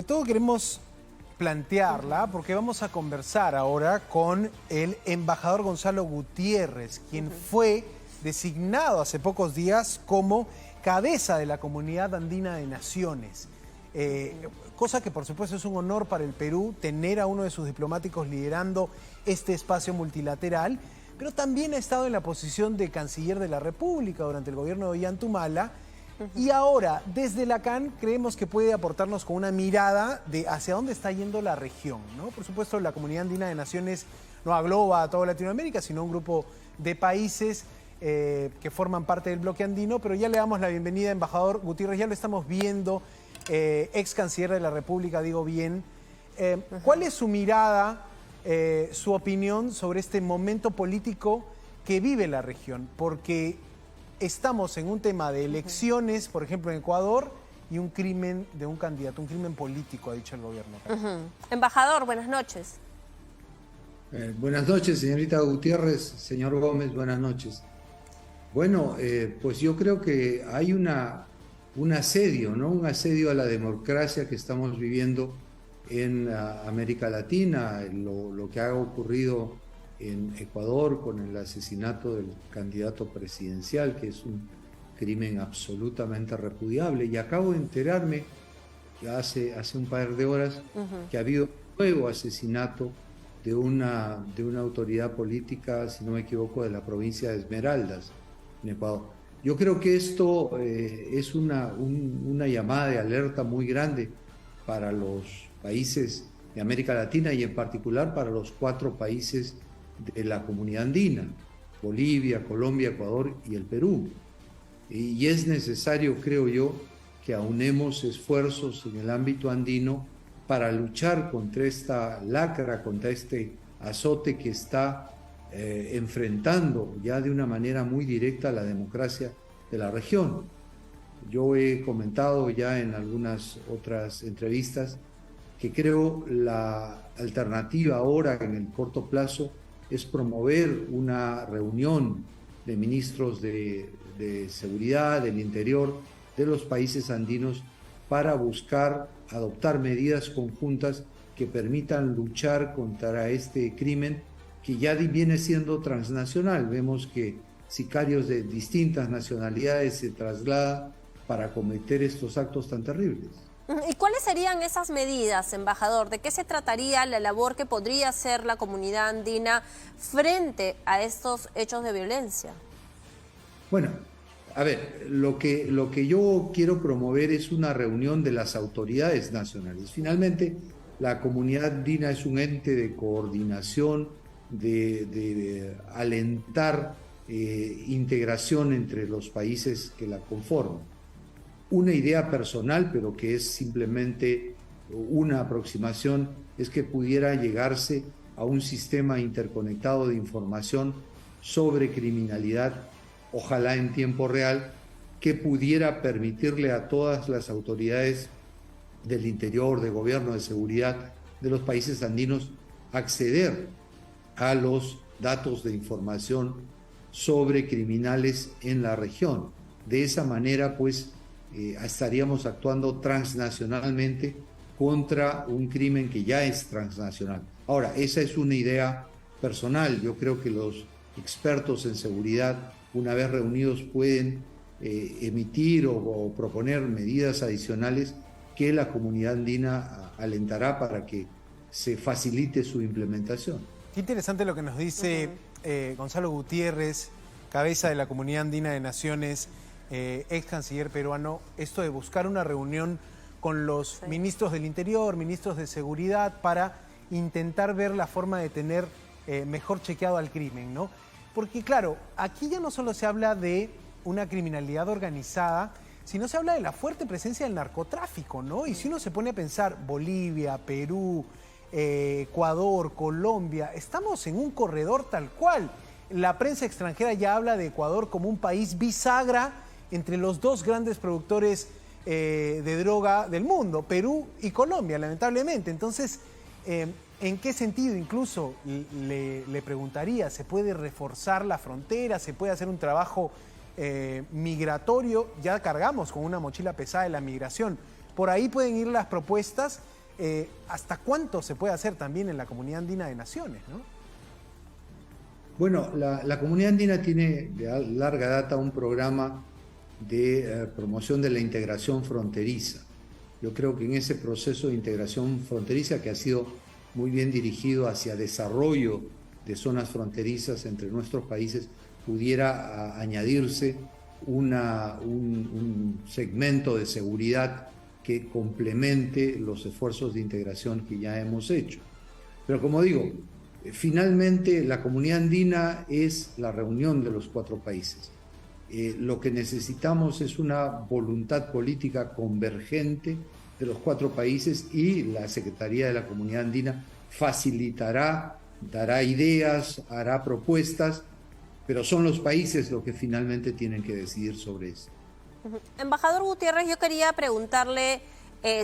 todo queremos plantearla porque vamos a conversar ahora con el embajador Gonzalo Gutiérrez, quien fue designado hace pocos días como cabeza de la Comunidad Andina de Naciones. Cosa que por supuesto es un honor para el Perú tener a uno de sus diplomáticos liderando este espacio multilateral, pero también ha estado en la posición de canciller de la República durante el gobierno de Ollanta Humala. Y ahora, desde la CAN, creemos que puede aportarnos con una mirada de hacia dónde está yendo la región, ¿no? Por supuesto, la Comunidad Andina de Naciones no agloba a toda Latinoamérica, sino un grupo de países que forman parte del bloque andino, pero ya le damos la bienvenida, embajador Gutiérrez, ya lo estamos viendo, ex canciller de la República, digo bien. ¿Cuál es su mirada, su opinión sobre este momento político que vive la región? Porque estamos en un tema de elecciones, por ejemplo, en Ecuador, y un crimen de un candidato, un crimen político, ha dicho el gobierno. Embajador, buenas noches. Buenas noches, señorita Gutiérrez, señor Gómez, buenas noches. Bueno, pues yo creo que hay un asedio, ¿no? Un asedio a la democracia que estamos viviendo en América Latina, lo que ha ocurrido en Ecuador con el asesinato del candidato presidencial, que es un crimen absolutamente repudiable. Y acabo de enterarme, hace un par de horas, que ha habido un nuevo asesinato de una autoridad política, si no me equivoco, de la provincia de Esmeraldas, en Ecuador. Yo creo que esto es una llamada de alerta muy grande para los países de América Latina y en particular para los 4 países de la Comunidad Andina: Bolivia, Colombia, Ecuador y el Perú. Y es necesario, creo yo, que aunemos esfuerzos en el ámbito andino para luchar contra esta lacra, contra este azote que está enfrentando ya de una manera muy directa la democracia de la región. Yo he comentado ya en algunas otras entrevistas que creo la alternativa ahora en el corto plazo es promover una reunión de ministros de seguridad, del interior, de los países andinos para buscar adoptar medidas conjuntas que permitan luchar contra este crimen que ya viene siendo transnacional. Vemos que sicarios de distintas nacionalidades se trasladan para cometer estos actos tan terribles. ¿Y cuáles serían esas medidas, embajador? ¿De qué se trataría la labor que podría hacer la comunidad andina frente a estos hechos de violencia? Bueno, a ver, lo que yo quiero promover es una reunión de las autoridades nacionales. Finalmente, la comunidad andina es un ente de coordinación, de alentar integración entre los países que la conforman. Una idea personal, pero que es simplemente una aproximación, es que pudiera llegarse a un sistema interconectado de información sobre criminalidad, ojalá en tiempo real, que pudiera permitirle a todas las autoridades del interior, de gobierno, de seguridad de los países andinos acceder a los datos de información sobre criminales en la región. De esa manera, pues, estaríamos actuando transnacionalmente contra un crimen que ya es transnacional. Ahora, esa es una idea personal. Yo creo que los expertos en seguridad, una vez reunidos, pueden emitir o proponer medidas adicionales que la comunidad andina alentará para que se facilite su implementación. Qué interesante lo que nos dice Gonzalo Gutiérrez, cabeza de la Comunidad Andina de Naciones, ex canciller peruano, esto de buscar una reunión con los ministros del Interior, ministros de Seguridad, para intentar ver la forma de tener mejor chequeado al crimen, ¿no? Porque claro, aquí ya no solo se habla de una criminalidad organizada, sino se habla de la fuerte presencia del narcotráfico, ¿no? Y si uno se pone a pensar, Bolivia, Perú, Ecuador, Colombia, estamos en un corredor tal cual. La prensa extranjera ya habla de Ecuador como un país bisagra entre los 2 grandes productores de droga del mundo, Perú y Colombia, lamentablemente. Entonces, ¿en qué sentido incluso le preguntaría? ¿Se puede reforzar la frontera? ¿Se puede hacer un trabajo migratorio? Ya cargamos con una mochila pesada de la migración. Por ahí pueden ir las propuestas ¿hasta cuánto se puede hacer también en la Comunidad Andina de Naciones, ¿no? Bueno, la Comunidad Andina tiene de larga data un programa de promoción de la integración fronteriza. Yo creo que en ese proceso de integración fronteriza, que ha sido muy bien dirigido hacia desarrollo de zonas fronterizas entre nuestros países, pudiera añadirse un segmento de seguridad que complemente los esfuerzos de integración que ya hemos hecho. Pero como digo, finalmente la Comunidad Andina es la reunión de los 4 países. Lo que necesitamos es una voluntad política convergente de los 4 países, y la Secretaría de la Comunidad Andina facilitará, dará ideas, hará propuestas, pero son los países los que finalmente tienen que decidir sobre eso. Embajador Gutiérrez, yo quería preguntarle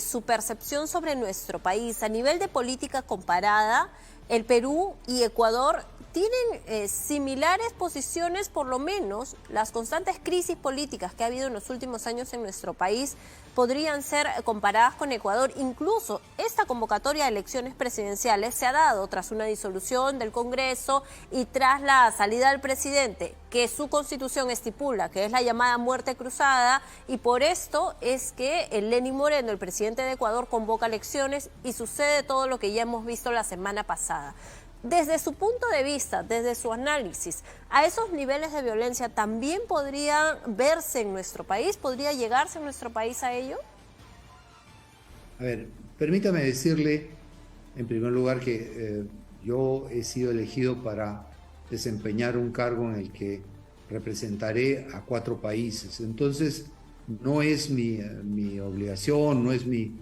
su percepción sobre nuestro país. A nivel de política comparada, el Perú y Ecuador tienen similares posiciones, por lo menos las constantes crisis políticas que ha habido en los últimos años en nuestro país podrían ser comparadas con Ecuador. Incluso esta convocatoria de elecciones presidenciales se ha dado tras una disolución del Congreso y tras la salida del presidente, que su constitución estipula que es la llamada muerte cruzada, y por esto es que Lenín Moreno, el presidente de Ecuador, convoca elecciones y sucede todo lo que ya hemos visto la semana pasada. Desde su punto de vista, desde su análisis, ¿a esos niveles de violencia también podría verse en nuestro país? ¿Podría llegarse en nuestro país a ello? A ver, permítame decirle, en primer lugar, que yo he sido elegido para desempeñar un cargo en el que representaré a 4 países. Entonces, no es mi obligación, no es mi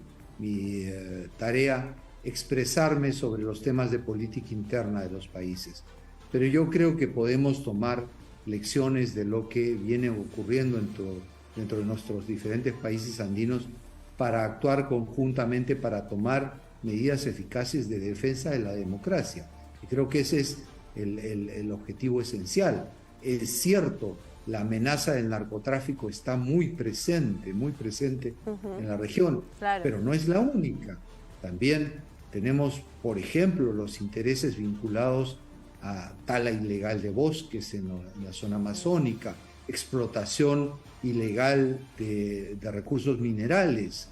tarea expresarme sobre los temas de política interna de los países. Pero yo creo que podemos tomar lecciones de lo que viene ocurriendo dentro de nuestros diferentes países andinos para actuar conjuntamente, para tomar medidas eficaces de defensa de la democracia. Y creo que ese es el objetivo esencial. Es cierto, la amenaza del narcotráfico está muy presente en la región, claro, pero no es la única. También tenemos, por ejemplo, los intereses vinculados a tala ilegal de bosques en la zona amazónica, explotación ilegal de recursos minerales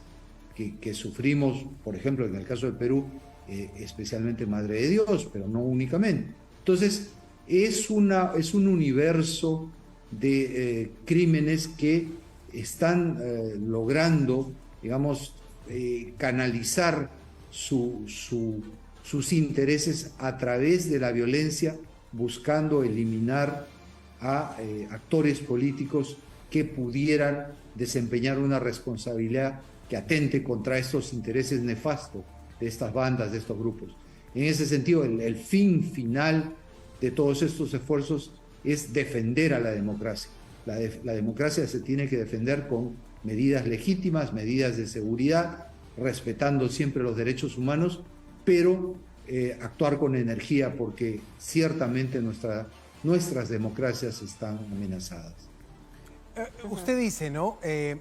que sufrimos, por ejemplo, en el caso del Perú, especialmente Madre de Dios, pero no únicamente. Entonces, es un universo de crímenes que están logrando, digamos, canalizar sus intereses a través de la violencia, buscando eliminar a actores políticos que pudieran desempeñar una responsabilidad que atente contra estos intereses nefastos de estas bandas, de estos grupos. En ese sentido, el fin final de todos estos esfuerzos es defender a la democracia. La democracia se tiene que defender con medidas legítimas, medidas de seguridad, respetando siempre los derechos humanos, pero actuar con energía, porque ciertamente nuestras democracias están amenazadas. Usted dice, ¿no?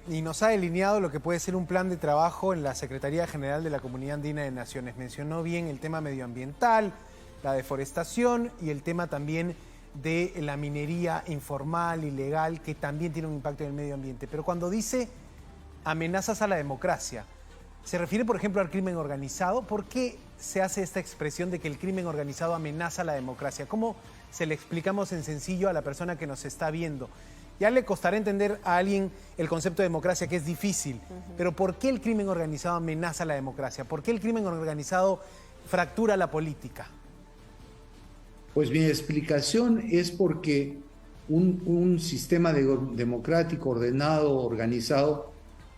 Y nos ha delineado lo que puede ser un plan de trabajo en la Secretaría General de la Comunidad Andina de Naciones. Mencionó bien el tema medioambiental, la deforestación y el tema también de la minería informal, ilegal, que también tiene un impacto en el medio ambiente. Pero cuando dice amenazas a la democracia, ¿se refiere, por ejemplo, al crimen organizado? ¿Por qué se hace esta expresión de que el crimen organizado amenaza a la democracia? ¿Cómo se le explicamos en sencillo a la persona que nos está viendo? Ya le costará entender a alguien el concepto de democracia, que es difícil, pero ¿por qué el crimen organizado amenaza a la democracia? ¿Por qué el crimen organizado fractura la política? Pues mi explicación es porque un sistema democrático, ordenado, organizado,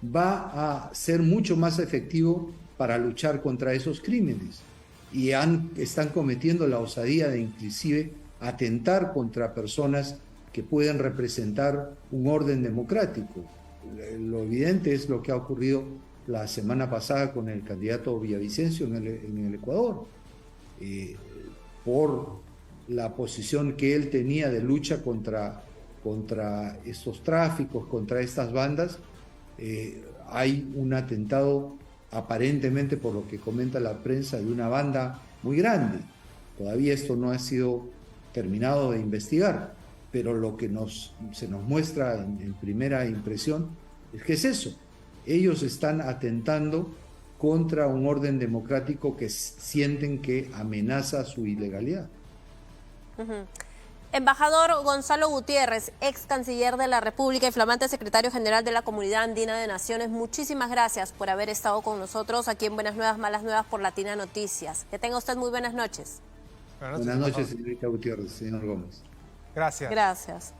va a ser mucho más efectivo para luchar contra esos crímenes. Y están cometiendo la osadía de inclusive atentar contra personas que pueden representar un orden democrático. Lo evidente es lo que ha ocurrido la semana pasada con el candidato Villavicencio en el Ecuador. Por la posición que él tenía de lucha contra estos tráficos, contra estas bandas, hay un atentado aparentemente por lo que comenta la prensa, de una banda muy grande. Todavía esto no ha sido terminado de investigar, pero lo que se nos muestra en primera impresión es que es eso. Ellos están atentando contra un orden democrático que sienten que amenaza su ilegalidad. Embajador Gonzalo Gutiérrez, ex canciller de la República y flamante secretario general de la Comunidad Andina de Naciones, muchísimas gracias por haber estado con nosotros aquí en Buenas Nuevas, Malas Nuevas por Latina Noticias. Que tenga usted muy buenas noches. Buenas noches, señorita Gutiérrez, señor Gómez. Gracias. Gracias.